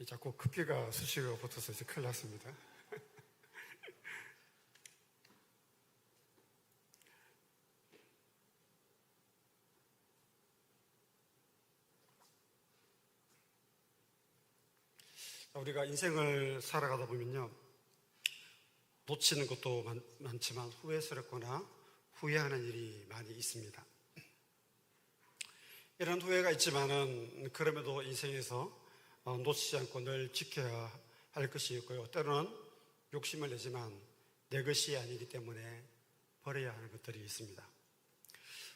자꾸 급기가 수시가 붙어서 이제 큰일 났습니다. 우리가 인생을 살아가다 보면요, 놓치는 것도 많지만 후회스럽거나 후회하는 일이 많이 있습니다. 이런 후회가 있지만은 그럼에도 인생에서 놓치지 않고 늘 지켜야 할 것이 있고요, 때로는 욕심을 내지만 내 것이 아니기 때문에 버려야 하는 것들이 있습니다.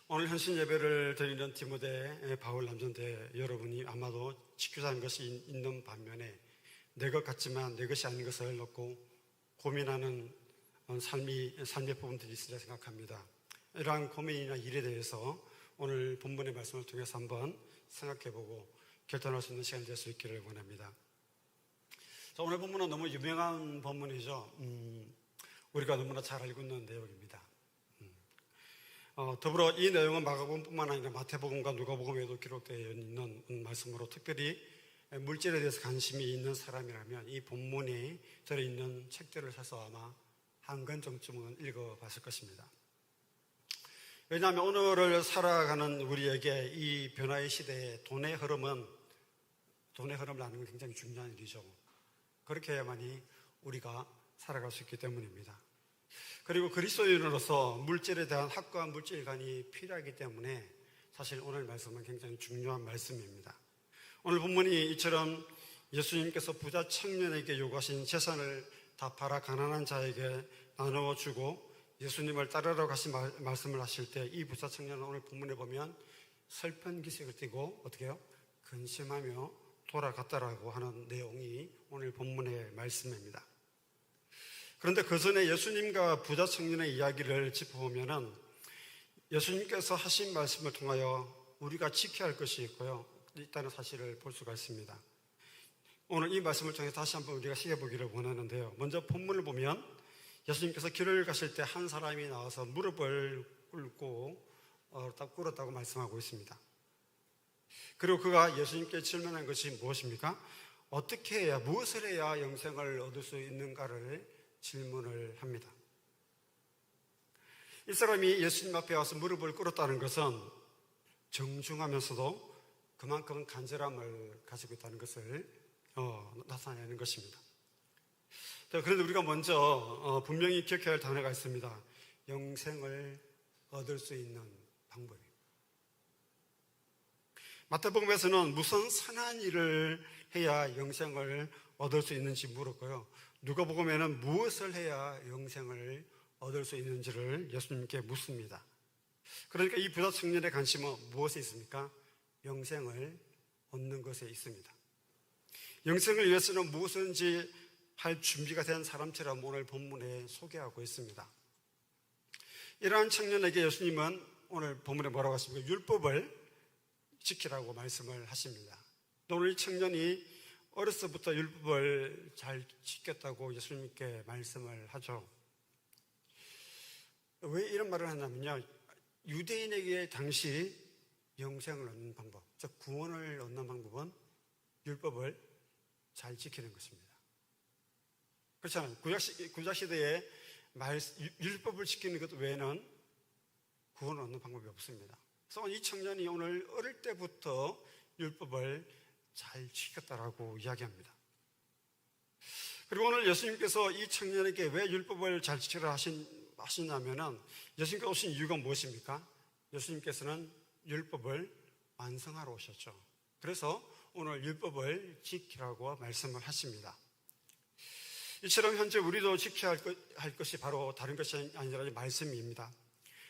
오늘 헌신 예배를 드리는 디모데 바울 남전대 여러분이 아마도 지키자 하는 것이 있는 반면에 내 것 같지만 내 것이 아닌 것을 놓고 고민하는 삶의 부분들이 있으리라 생각합니다. 이러한 고민이나 일에 대해서 오늘 본문의 말씀을 통해서 한번 생각해보고 결단할 수 있는 시간이 될 수 있기를 원합니다. 자, 오늘 본문은 너무 유명한 본문이죠. 우리가 너무나 잘 알고 있는 내용입니다. 더불어 이 내용은 마가복음뿐만 아니라 마태복음과 누가복음에도 기록되어 있는 말씀으로 특별히 물질에 대해서 관심이 있는 사람이라면 이 본문이 들어있는 책들을 사서 아마 한 권 정도는 읽어봤을 것입니다. 왜냐하면 오늘을 살아가는 우리에게 이 변화의 시대에 돈의 흐름을 아는 건 굉장히 중요한 일이죠. 그렇게 해야만이 우리가 살아갈 수 있기 때문입니다. 그리고 그리스도인으로서 물질에 대한 확고한 물질관이 필요하기 때문에 사실 오늘 말씀은 굉장히 중요한 말씀입니다. 오늘 본문이 이처럼 예수님께서 부자 청년에게 요구하신 재산을 다 팔아 가난한 자에게 나누어 주고 예수님을 따르라고 하신 말씀을 하실 때 이 부자 청년은 오늘 본문에 보면 슬픈 기색을 띠고 어떻게 해요? 근심하며 돌아갔다라고 하는 내용이 오늘 본문의 말씀입니다. 그런데 그 전에 예수님과 부자 청년의 이야기를 짚어보면은 예수님께서 하신 말씀을 통하여 우리가 지켜야 할 것이 있고요, 있다는 사실을 볼 수가 있습니다. 오늘 이 말씀을 통해서 다시 한번 우리가 새겨보기를 원하는데요, 먼저 본문을 보면 예수님께서 길을 가실 때 한 사람이 나와서 무릎을 꿇었다고 말씀하고 있습니다. 그리고 그가 예수님께 질문한 것이 무엇입니까? 어떻게 해야, 무엇을 해야 영생을 얻을 수 있는가를 질문을 합니다. 이 사람이 예수님 앞에 와서 무릎을 꿇었다는 것은 정중하면서도 그만큼 간절함을 가지고 있다는 것을 나타내는 것입니다. 그런데 우리가 먼저 분명히 기억해야 할 단어가 있습니다. 영생을 얻을 수 있는 방법입니다. 마태복음에서는 무슨 선한 일을 해야 영생을 얻을 수 있는지 물었고요, 누가복음에는 무엇을 해야 영생을 얻을 수 있는지를 예수님께 묻습니다. 그러니까 이 부자 청년의 관심은 무엇에 있습니까? 영생을 얻는 것에 있습니다. 영생을 위해서는 무엇인지 할 준비가 된 사람처럼 오늘 본문에 소개하고 있습니다. 이러한 청년에게 예수님은 오늘 본문에 뭐라고 하십니까? 율법을 지키라고 말씀을 하십니다. 오늘 이 청년이 어려서부터 율법을 잘 지켰다고 예수님께 말씀을 하죠. 왜 이런 말을 하냐면요, 유대인에게 당시 영생을 얻는 방법, 즉 구원을 얻는 방법은 율법을 잘 지키는 것입니다. 그렇잖아요. 구약시대에 율법을 지키는 것 외에는 구원을 얻는 방법이 없습니다. 그래서 이 청년이 오늘 어릴 때부터 율법을 잘 지켰다라고 이야기합니다. 그리고 오늘 예수님께서 이 청년에게 왜 율법을 잘 지키라 하시냐면은 예수님께서 오신 이유가 무엇입니까? 예수님께서는 율법을 완성하러 오셨죠. 그래서 오늘 율법을 지키라고 말씀을 하십니다. 이처럼 현재 우리도 지켜야 할 것이 바로 다른 것이 아니라 말씀입니다.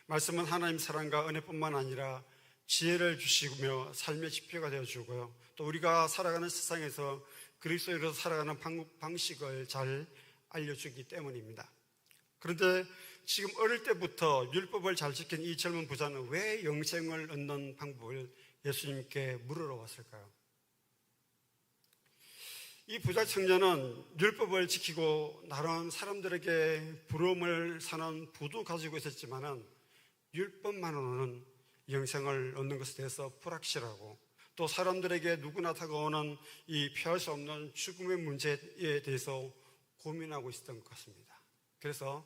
말씀은 하나님 사랑과 은혜뿐만 아니라 지혜를 주시며 삶의 지표가 되어주고요, 또 우리가 살아가는 세상에서 그리스도로 살아가는 방식을 잘 알려주기 때문입니다. 그런데 지금 어릴 때부터 율법을 잘 지킨 이 젊은 부자는 왜 영생을 얻는 방법을 예수님께 물으러 왔을까요? 이 부자 청년은 율법을 지키고 나름 사람들에게 부러움을 사는 부도 가지고 있었지만은 율법만으로는 영생을 얻는 것에 대해서 불확실하고 또 사람들에게 누구나 다가오는 이 피할 수 없는 죽음의 문제에 대해서 고민하고 있었던 것 같습니다. 그래서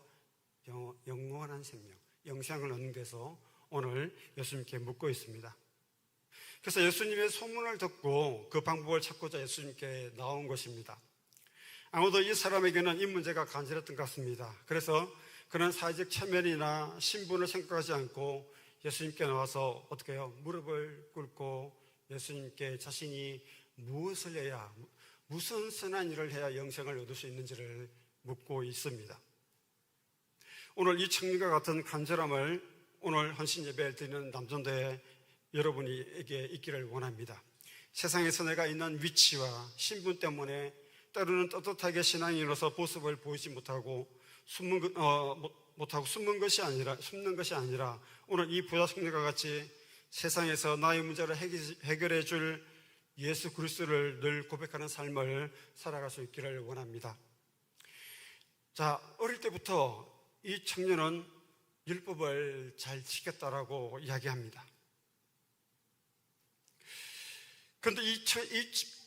영원한 생명, 영생을 얻는 데서 오늘 예수님께 묻고 있습니다. 그래서 예수님의 소문을 듣고 그 방법을 찾고자 예수님께 나온 것입니다. 아무도 이 사람에게는 이 문제가 간절했던 것 같습니다. 그래서 그는 사회적 체면이나 신분을 생각하지 않고 예수님께 나와서 어떻게 해요? 무릎을 꿇고 예수님께 자신이 무엇을 해야, 무슨 선한 일을 해야 영생을 얻을 수 있는지를 묻고 있습니다. 오늘 이 청년과 같은 간절함을 오늘 헌신 예배를 드리는 남전도에 여러분에게 있기를 원합니다. 세상에서 내가 있는 위치와 신분 때문에 때로는 떳떳하게 신앙인으로서 모습을 보이지 못하고 숨는 것이 아니라 오늘 이 부자 청년과 같이 세상에서 나의 문제를 해결해 줄 예수 그리스도를 늘 고백하는 삶을 살아갈 수 있기를 원합니다. 자, 어릴 때부터 이 청년은 율법을 잘 지켰다라고 이야기합니다. 그런데 이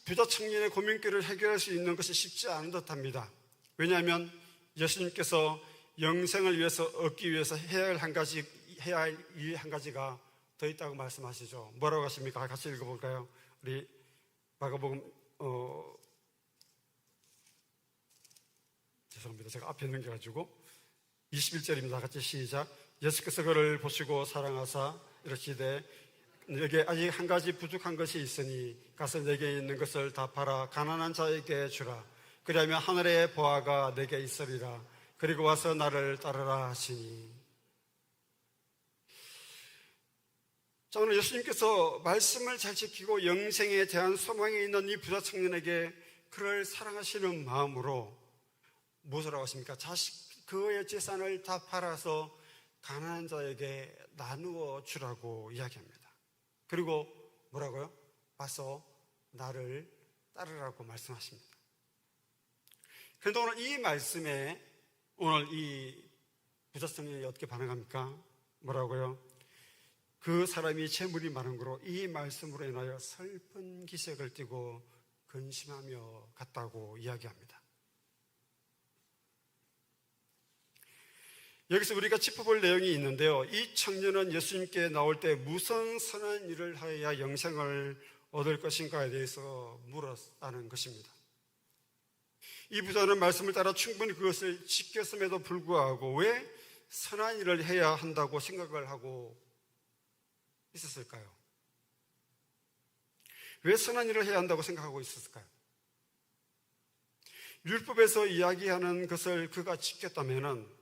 부자 청년의 고민거리를 해결할 수 있는 것이 쉽지 않은 듯합니다. 왜냐하면 예수님께서 영생을 위해서 얻기 위해서 해야 할 일 한 가지가 더 있다고 말씀하시죠. 뭐라고 하십니까? 같이 읽어볼까요? 우리 마가복음 죄송합니다. 제가 앞에 넘겨가지고 21절입니다. 같이 시작. 예수께서 그를 보시고 사랑하사 이르시되 내게 아직 한 가지 부족한 것이 있으니 가서 내게 있는 것을 다 팔아 가난한 자에게 주라. 그리하면 하늘의 보화가 내게 있으리라. 그리고 와서 나를 따르라 하시니. 자, 오늘 예수님께서 말씀을 잘 지키고 영생에 대한 소망이 있는 이 부자 청년에게 그를 사랑하시는 마음으로 무엇을 하고 하십니까? 그의 재산을 다 팔아서 가난한 자에게 나누어 주라고 이야기합니다. 그리고 뭐라고요? 와서 나를 따르라고 말씀하십니다. 그런데 오늘 이 말씀에 오늘 이 부자 청년이 어떻게 반응합니까? 뭐라고요? 그 사람이 재물이 많은 거로 이 말씀으로 인하여 슬픈 기색을 띠고 근심하며 갔다고 이야기합니다. 여기서 우리가 짚어볼 내용이 있는데요. 이 청년은 예수님께 나올 때 무슨 선한 일을 하여야 영생을 얻을 것인가에 대해서 물었다는 것입니다. 이 부자는 말씀을 따라 충분히 그것을 지켰음에도 불구하고 왜 선한 일을 해야 한다고 생각을 하고 있었을까요? 왜 선한 일을 해야 한다고 생각하고 있었을까요? 율법에서 이야기하는 것을 그가 지켰다면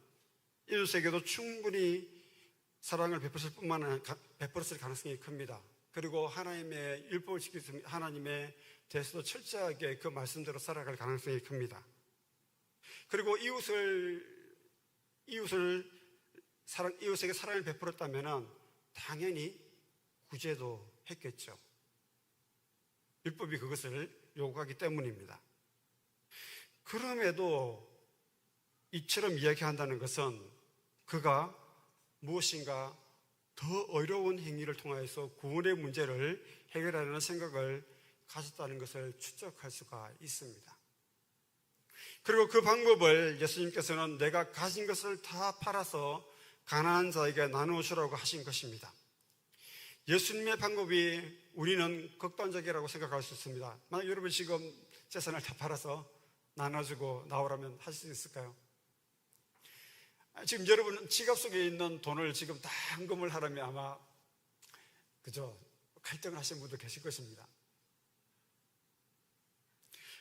이웃에게도 충분히 사랑을 베풀었을 가능성이 큽니다. 그리고 하나님의 율법을 지켰으면 하나님의 대해서도 철저하게 그 말씀대로 살아갈 가능성이 큽니다. 그리고 이웃에게 사랑을 베풀었다면 당연히 구제도 했겠죠. 율법이 그것을 요구하기 때문입니다. 그럼에도 이처럼 이야기한다는 것은 그가 무엇인가 더 어려운 행위를 통해서 구원의 문제를 해결하려는 생각을 가졌다는 것을 추적할 수가 있습니다. 그리고 그 방법을 예수님께서는 내가 가진 것을 다 팔아서 가난한 자에게 나누어 주라고 하신 것입니다. 예수님의 방법이 우리는 극단적이라고 생각할 수 있습니다. 만약 여러분 지금 재산을 다 팔아서 나눠주고 나오라면 하실 수 있을까요? 지금 여러분 지갑 속에 있는 돈을 지금 다 헌금을 하려면 아마 그죠? 갈등을 하시는 분도 계실 것입니다.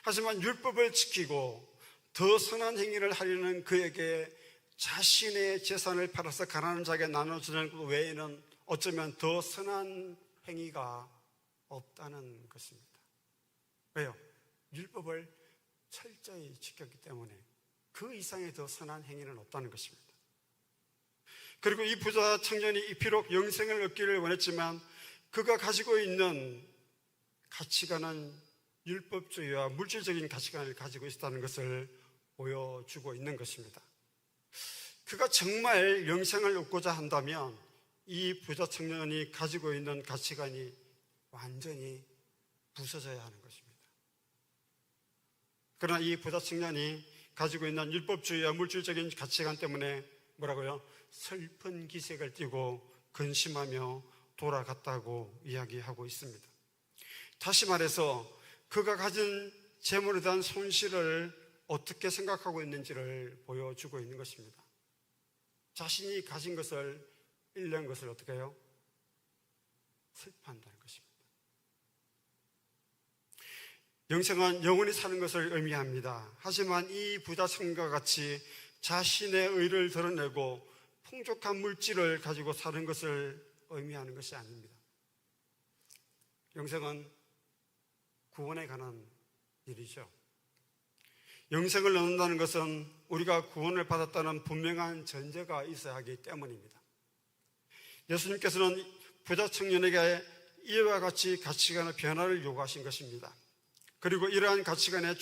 하지만 율법을 지키고 더 선한 행위를 하려는 그에게 자신의 재산을 팔아서 가난한 자에게 나눠주는 것 외에는 어쩌면 더 선한 행위가 없다는 것입니다. 왜요? 율법을 철저히 지켰기 때문에 그 이상의 더 선한 행위는 없다는 것입니다. 그리고 이 부자 청년이 비록 영생을 얻기를 원했지만 그가 가지고 있는 가치관은 율법주의와 물질적인 가치관을 가지고 있다는 것을 보여주고 있는 것입니다. 그가 정말 영생을 얻고자 한다면 이 부자 청년이 가지고 있는 가치관이 완전히 부서져야 하는 것입니다. 그러나 이 부자 청년이 가지고 있는 율법주의와 물질적인 가치관 때문에 뭐라고요? 슬픈 기색을 띠고 근심하며 돌아갔다고 이야기하고 있습니다. 다시 말해서 그가 가진 재물에 대한 손실을 어떻게 생각하고 있는지를 보여주고 있는 것입니다. 자신이 가진 것을 잃는 것을 어떻게 해요? 슬퍼한다는 것입니다. 영생은 영원히 사는 것을 의미합니다. 하지만 이 부자 청년과 같이 자신의 의를 드러내고 풍족한 물질을 가지고 사는 것을 의미하는 것이 아닙니다. 영생은 구원에 관한 일이죠. 영생을 얻는다는 것은 우리가 구원을 받았다는 분명한 전제가 있어야 하기 때문입니다. 예수님께서는 부자 청년에게 이와 같이 가치관의 변화를 요구하신 것입니다. 그리고 이러한 가치관의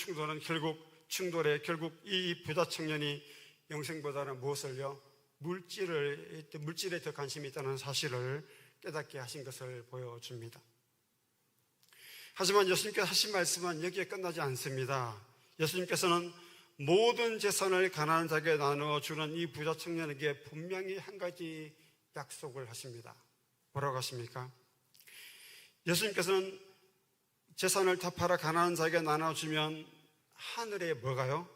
충돌에 결국 이 부자 청년이 영생보다는 무엇을요? 물질에 더 관심이 있다는 사실을 깨닫게 하신 것을 보여줍니다. 하지만 예수님께서 하신 말씀은 여기에 끝나지 않습니다. 예수님께서는 모든 재산을 가난한 자에게 나누어주는 이 부자 청년에게 분명히 한 가지 약속을 하십니다. 뭐라고 하십니까? 예수님께서는 재산을 다 팔아 가난한 자에게 나눠주면 하늘에 뭐가요?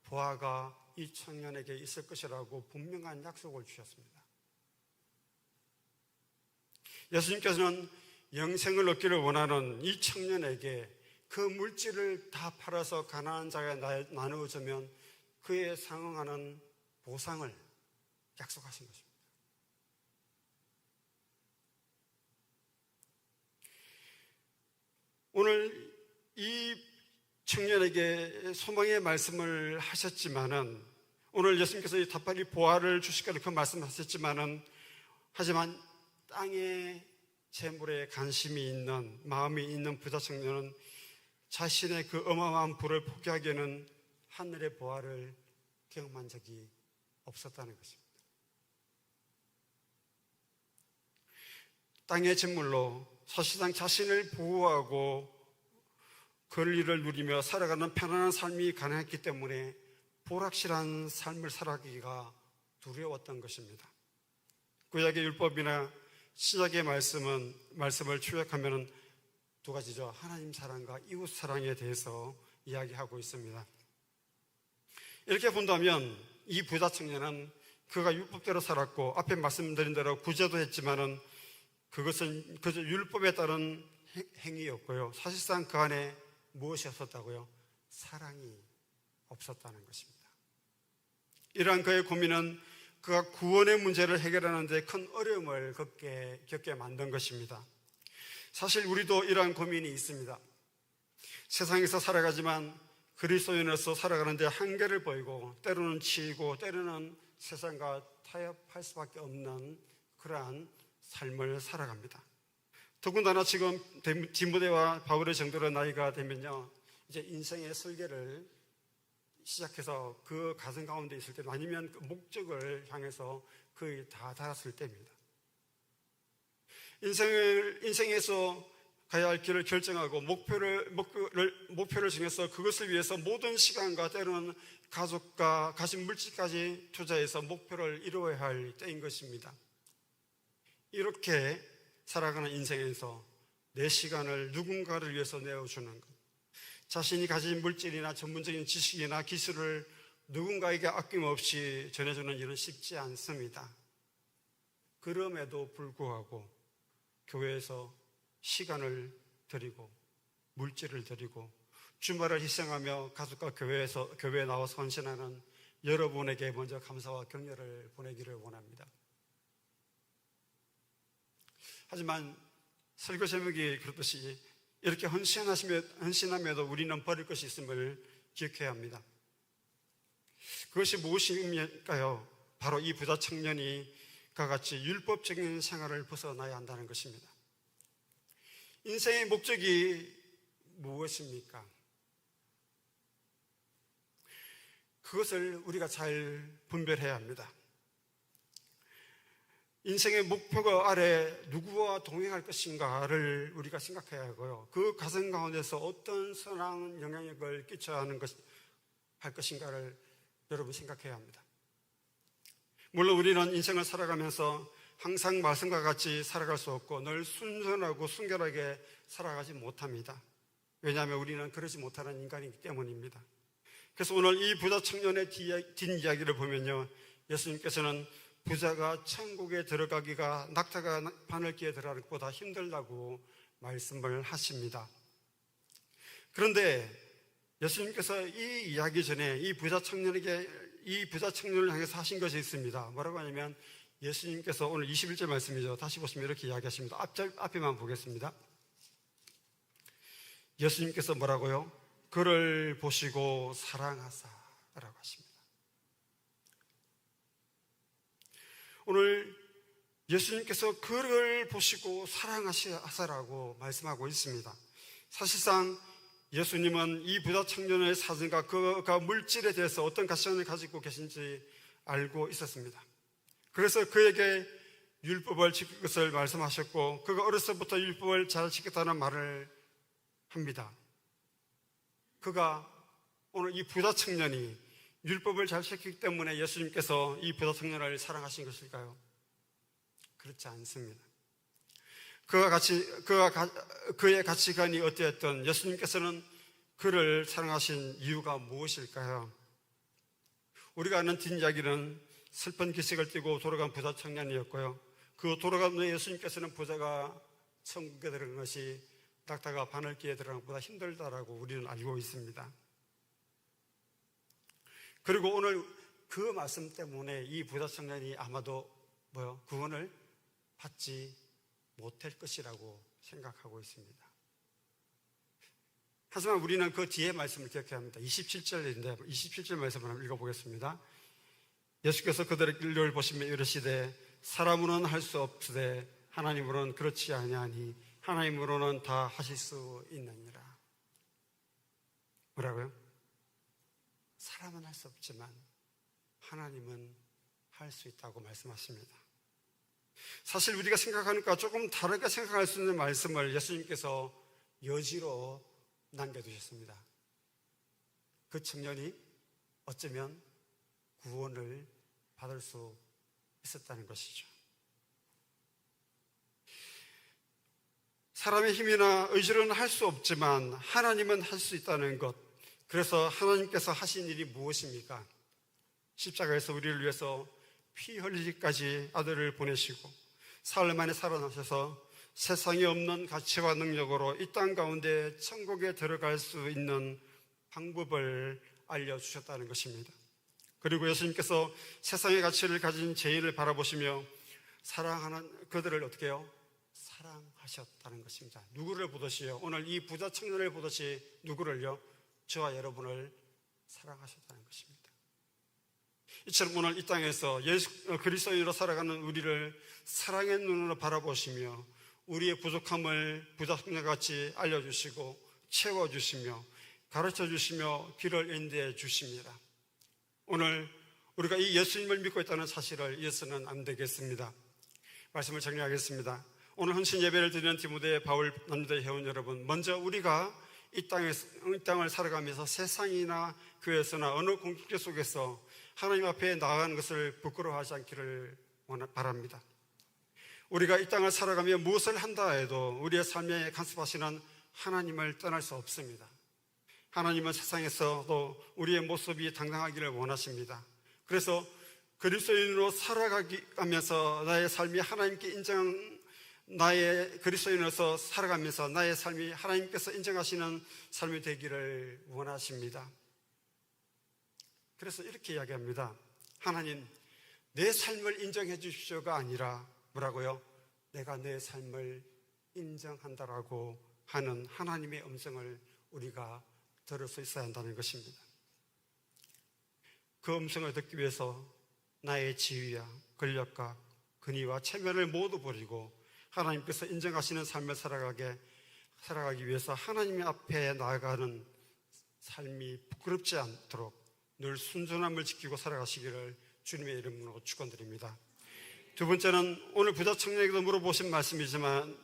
보화가 이 청년에게 있을 것이라고 분명한 약속을 주셨습니다. 예수님께서는 영생을 얻기를 원하는 이 청년에게 그 물질을 다 팔아서 가난한 자에게 나누어주면 그에 상응하는 보상을 약속하신 것입니다. 오늘 이 청년에게 소망의 말씀을 하셨지만은, 오늘 예수님께서 이 다팔이 보화를 주실 거라고 그 말씀을 하셨지만은, 하지만 땅의 재물에 관심이 있는, 마음이 있는 부자 청년은 자신의 그 어마어마한 부를 포기하기에는 하늘의 보화를 경험한 적이 없었다는 것입니다. 땅의 재물로 사실상 자신을 보호하고 권리를 누리며 살아가는 편안한 삶이 가능했기 때문에 불확실한 삶을 살아가기가 두려웠던 것입니다. 구약의 율법이나 신약의 말씀을 추적하면 두 가지죠. 하나님 사랑과 이웃 사랑에 대해서 이야기하고 있습니다. 이렇게 본다면 이 부자 청년은 그가 율법대로 살았고, 앞에 말씀드린 대로 구제도 했지만은 그것은 그저 율법에 따른 행위였고요. 사실상 그 안에 무엇이 없었다고요? 사랑이 없었다는 것입니다. 이러한 그의 고민은 그가 구원의 문제를 해결하는 데 큰 어려움을 겪게 만든 것입니다. 사실 우리도 이러한 고민이 있습니다. 세상에서 살아가지만 그리스도인으로서 살아가는 데 한계를 보이고, 때로는 치이고 때로는 세상과 타협할 수밖에 없는 그러한 삶을 살아갑니다. 더군다나 지금 디모데와 바울의 정도로 나이가 되면요, 이제 인생의 설계를 시작해서 그 가정 가운데 있을 때, 아니면 그 목적을 향해서 거의 다 달았을 때입니다. 인생에서 가야 할 길을 결정하고 목표를 정해서 그것을 위해서 모든 시간과 때로는 가족과 가진 물질까지 투자해서 목표를 이루어야 할 때인 것입니다. 이렇게 살아가는 인생에서 내 시간을 누군가를 위해서 내어주는 것, 자신이 가진 물질이나 전문적인 지식이나 기술을 누군가에게 아낌없이 전해주는 일은 쉽지 않습니다. 그럼에도 불구하고 교회에서 시간을 드리고 물질을 드리고 주말을 희생하며 가족과 교회에 나와서 헌신하는 여러분에게 먼저 감사와 격려를 보내기를 원합니다. 하지만 설교 제목이 그렇듯이 이렇게 헌신함에도 우리는 버릴 것이 있음을 기억해야 합니다. 그것이 무엇일까요? 바로 이 부자 청년이 같이 율법적인 생활을 벗어나야 한다는 것입니다. 인생의 목적이 무엇입니까? 그것을 우리가 잘 분별해야 합니다. 인생의 목표가 아래 누구와 동행할 것인가를 우리가 생각해야 하고요. 그 가정 가운데서 어떤 선한 영향력을 끼쳐야 할 것인가를 여러분 생각해야 합니다. 물론 우리는 인생을 살아가면서 항상 말씀과 같이 살아갈 수 없고 늘 순전하고 순결하게 살아가지 못합니다. 왜냐하면 우리는 그러지 못하는 인간이기 때문입니다. 그래서 오늘 이 부자 청년의 뒷이야기를 보면요, 예수님께서는 부자가 천국에 들어가기가 낙타가 바늘기에 들어가는 것보다 힘들다고 말씀을 하십니다. 그런데 예수님께서 이 이야기 전에 이 부자 청년을 향해서 하신 것이 있습니다. 뭐라고 하냐면 예수님께서 오늘 21절 말씀이죠. 다시 보시면 이렇게 이야기하십니다. 앞에만 보겠습니다. 예수님께서 뭐라고요? 그를 보시고 사랑하사라고 하십니다. 오늘 예수님께서 그를 보시고 사랑하사라고 말씀하고 있습니다. 사실상 예수님은 이 부자 청년의 사정과 그가 물질에 대해서 어떤 가치관을 가지고 계신지 알고 있었습니다. 그래서 그에게 율법을 지킬 것을 말씀하셨고 그가 어렸을 때부터 율법을 잘 지켰다는 말을 합니다. 그가 오늘 이 부자 청년이 율법을 잘 지키기 때문에 예수님께서 이 부자 청년을 사랑하신 것일까요? 그렇지 않습니다. 그의 가치관이 어떠했던 예수님께서는 그를 사랑하신 이유가 무엇일까요? 우리가 아는 뒷이야기는 슬픈 기색을 띠고 돌아간 부자 청년이었고요. 그 돌아간 후에 예수님께서는 부자가 천국에 들어간 것이 낙타가 바늘기에 들어간 것보다 힘들다라고 우리는 알고 있습니다. 그리고 오늘 그 말씀 때문에 이 부자 청년이 아마도 구원을 받지 못할 것이라고 생각하고 있습니다. 하지만 우리는 그 뒤에 말씀을 기억해야 합니다. 27절인데 27절 말씀을 한번 읽어보겠습니다. 예수께서 그들을 보시며 이르시되 사람으로는 할 수 없으되 하나님으로는 그렇지 아니하니 하나님으로는 다 하실 수 있느니라. 뭐라고요? 사람은 할 수 없지만 하나님은 할 수 있다고 말씀하십니다. 사실 우리가 생각하니까 조금 다르게 생각할 수 있는 말씀을 예수님께서 여지로 남겨두셨습니다. 그 청년이 어쩌면 구원을 받을 수 있었다는 것이죠. 사람의 힘이나 의지로는 할 수 없지만 하나님은 할 수 있다는 것. 그래서 하나님께서 하신 일이 무엇입니까? 십자가에서 우리를 위해서 피 흘리기까지 아들을 보내시고 사흘 만에 살아나셔서 세상에 없는 가치와 능력으로 이 땅 가운데 천국에 들어갈 수 있는 방법을 알려주셨다는 것입니다. 그리고 예수님께서 세상의 가치를 가진 죄인을 바라보시며 사랑하는 그들을 어떻게 해요? 사랑하셨다는 것입니다. 누구를 보듯이요? 오늘 이 부자 청년을 보듯이 누구를요? 저와 여러분을 사랑하셨다는 것입니다. 이처럼 오늘 이 땅에서 그리스도인으로 살아가는 우리를 사랑의 눈으로 바라보시며 우리의 부족함을 부자 청년같이 알려주시고 채워주시며 가르쳐주시며 길을 인도해 주십니다. 오늘 우리가 이 예수님을 믿고 있다는 사실을 잊어서는 안 되겠습니다. 말씀을 정리하겠습니다. 오늘 헌신 예배를 드리는 디모데, 바울, 남대 회원 여러분, 먼저 우리가 이 땅을 살아가면서 세상이나 교회에서나 어느 공동체 속에서 하나님 앞에 나아가는 것을 부끄러워하지 않기를 바랍니다. 우리가 이 땅을 살아가며 무엇을 한다 해도 우리의 삶에 간섭하시는 하나님을 떠날 수 없습니다. 하나님은 세상에서도 우리의 모습이 당당하기를 원하십니다. 그래서 그리스도인으로 살아가면서 나의 삶이 하나님께 나의 그리스도인으로서 살아가면서 나의 삶이 하나님께서 인정하시는 삶이 되기를 원하십니다. 그래서 이렇게 이야기합니다. 하나님, 내 삶을 인정해 주십시오가 아니라 뭐라고요? 내가 내 삶을 인정한다라고 하는 하나님의 음성을 우리가 들을 수 있어야 한다는 것입니다. 그 음성을 듣기 위해서 나의 지위와 권력과 근위와 체면을 모두 버리고 하나님께서 인정하시는 삶을 살아가기 위해서 하나님 앞에 나아가는 삶이 부끄럽지 않도록 늘 순전함을 지키고 살아가시기를 주님의 이름으로 축원드립니다. 두 번째는 오늘 부자 청년에게도 물어보신 말씀이지만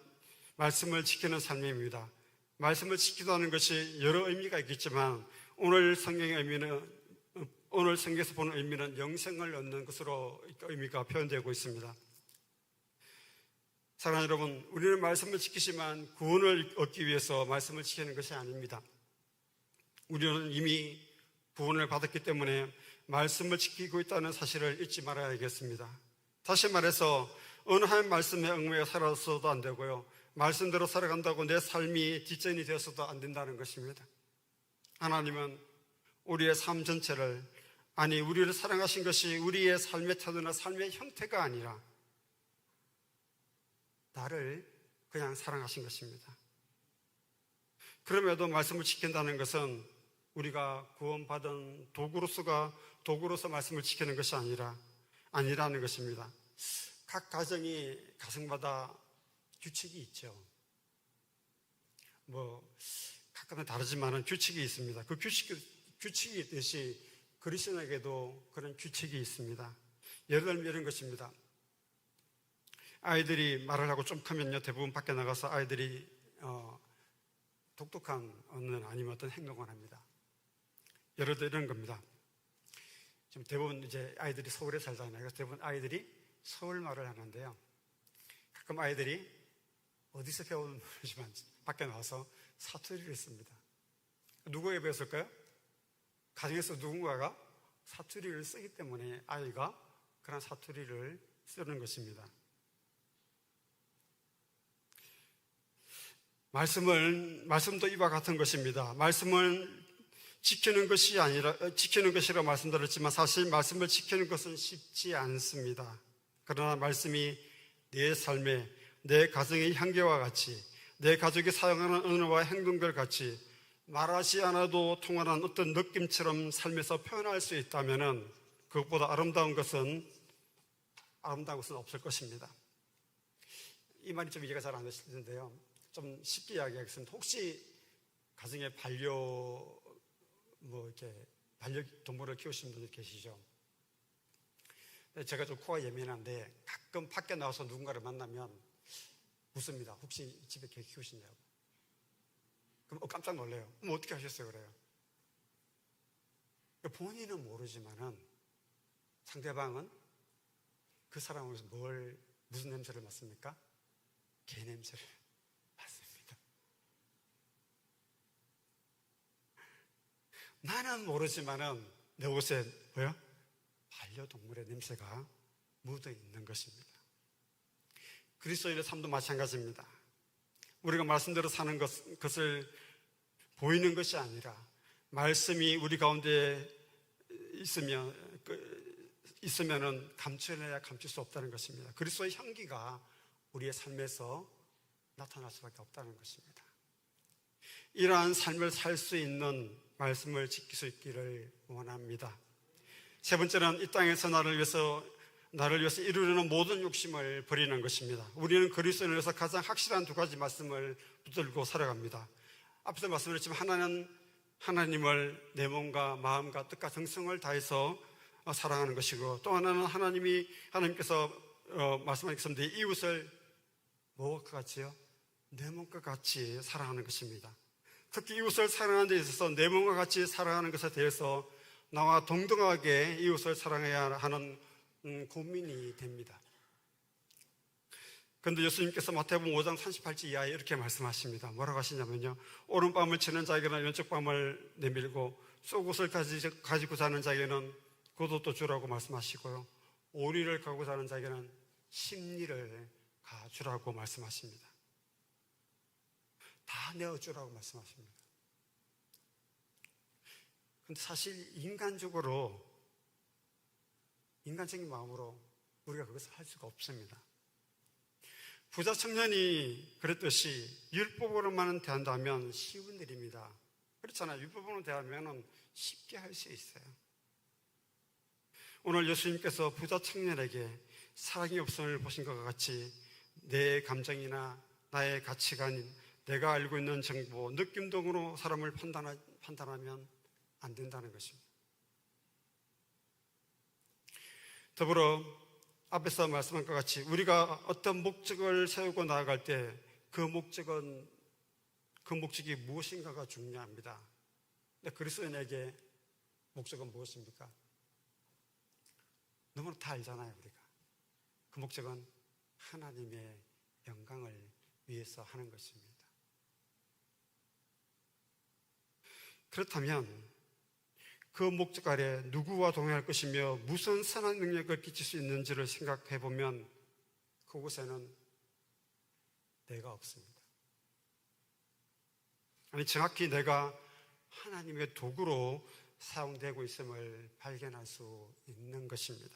말씀을 지키는 삶입니다. 말씀을 지키다는 것이 여러 의미가 있겠지만 오늘 성경에서 보는 의미는 영생을 얻는 것으로 의미가 표현되고 있습니다. 사랑하는 여러분, 우리는 말씀을 지키지만 구원을 얻기 위해서 말씀을 지키는 것이 아닙니다. 우리는 이미 구원을 받았기 때문에 말씀을 지키고 있다는 사실을 잊지 말아야겠습니다. 다시 말해서 어느 한 말씀에 얽매여 살아서도 안 되고요, 말씀대로 살아간다고 내 삶이 뒷전이 되어서도 안 된다는 것입니다. 하나님은 우리의 삶 전체를, 아니 우리를 사랑하신 것이 우리의 삶의 태도나 삶의 형태가 아니라 나를 그냥 사랑하신 것입니다. 그럼에도 말씀을 지킨다는 것은 우리가 구원받은 도구로서 말씀을 지키는 것이 아니라는 것입니다. 각 가정마다 규칙이 있죠. 각각은 다르지만 규칙이 있습니다. 그 규칙이 있듯이 그리스도인에게도 그런 규칙이 있습니다. 예를 들면 이런 것입니다. 아이들이 말을 하고 좀 크면요, 대부분 밖에 나가서 아이들이 독특한 아니면 어떤 행동을 합니다. 예를 들어 이런 겁니다. 지금 대부분 이제 아이들이 서울에 살잖아요. 그래서 대부분 아이들이 서울 말을 하는데요, 가끔 아이들이 어디서 배우는 모르지만 밖에 나와서 사투리를 씁니다. 누구에게 배웠을까요? 가정에서 누군가가 사투리를 쓰기 때문에 아이가 그런 사투리를 쓰는 것입니다. 말씀도 이와 같은 것입니다. 말씀을 지키는 것이라 말씀드렸지만 사실 말씀을 지키는 것은 쉽지 않습니다. 그러나 말씀이 내 삶에, 내 가정의 향기와 같이, 내 가족이 사용하는 언어와 행동들 같이 말하지 않아도 통하는 어떤 느낌처럼 삶에서 표현할 수 있다면 그것보다 아름다운 것은 없을 것입니다. 이 말이 좀 이해가 잘 안 되시는데요, 좀 쉽게 이야기하겠습니다. 혹시 가정에 반려동물을 키우시는 분들 계시죠? 제가 좀 코가 예민한데 가끔 밖에 나와서 누군가를 만나면 묻습니다. 혹시 집에 개 키우시냐고. 그럼 깜짝 놀래요. 어떻게 하셨어요? 그래요. 본인은 모르지만은 상대방은 그 사람으로서 무슨 냄새를 맡습니까? 개 냄새를 맡습니다. 나는 모르지만은 내 옷에 반려동물의 냄새가 묻어 있는 것입니다. 그리스도인의 삶도 마찬가지입니다. 우리가 말씀대로 사는 것을 보이는 것이 아니라 말씀이 우리 가운데 있으면은 감춰내야 감출 수 없다는 것입니다. 그리스도의 향기가 우리의 삶에서 나타날 수밖에 없다는 것입니다. 이러한 삶을 살 수 있는 말씀을 지킬 수 있기를 원합니다. 세 번째는 이 땅에서 나를 위해서 이루려는 모든 욕심을 버리는 것입니다. 우리는 그리스도를 위해서 가장 확실한 두 가지 말씀을 붙들고 살아갑니다. 앞에서 말씀드렸지만 하나님을 내 몸과 마음과 뜻과 정성을 다해서 사랑하는 것이고, 또 하나는 하나님께서 말씀하셨습니다. 이웃을 뭐와 같이요? 내 몸과 같이 사랑하는 것입니다. 특히 이웃을 사랑하는 데 있어서 내 몸과 같이 사랑하는 것에 대해서 나와 동등하게 이웃을 사랑해야 하는 고민이 됩니다. 그런데 예수님께서 마태복음 5장 38절 이하에 이렇게 말씀하십니다. 뭐라고 하시냐면요, 오른밤을 치는 자에게는 왼쪽 밤을 내밀고 속옷을 가지고 자는 자에게는 겉옷도 주라고 말씀하시고요, 오리를 가고 자는 자에게는 심리를 가주라고 말씀하십니다. 다 내어주라고 말씀하십니다. 근데 사실 인간적인 마음으로 우리가 그것을 할 수가 없습니다. 부자 청년이 그랬듯이 율법으로만 대한다면 쉬운 일입니다. 그렇잖아요. 율법으로 대하면 쉽게 할 수 있어요. 오늘 예수님께서 부자 청년에게 사랑이 없음을 보신 것과 같이 내 감정이나 나의 가치관, 내가 알고 있는 정보, 느낌 등으로 사람을 판단하면 안 된다는 것입니다. 더불어 앞에서 말씀한 것 같이 우리가 어떤 목적을 세우고 나아갈 때 그 목적이 무엇인가가 중요합니다. 근데 그리스도인에게 목적은 무엇입니까? 너무나 다 알잖아요. 우리가 그 목적은 하나님의 영광을 위해서 하는 것입니다. 그렇다면 그 목적 아래 누구와 동행할 것이며 무슨 선한 능력을 끼칠 수 있는지를 생각해 보면 그곳에는 내가 없습니다. 아니, 정확히 내가 하나님의 도구로 사용되고 있음을 발견할 수 있는 것입니다.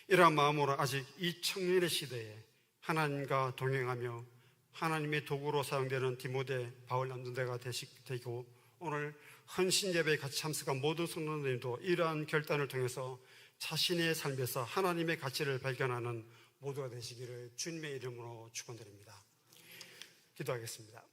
이러한 마음으로 아직 이 청년의 시대에 하나님과 동행하며 하나님의 도구로 사용되는 디모데, 바울 남전대가 되고 오늘 헌신 예배에 같이 참석한 모든 성도님도 이러한 결단을 통해서 자신의 삶에서 하나님의 가치를 발견하는 모두가 되시기를 주님의 이름으로 축원드립니다. 기도하겠습니다.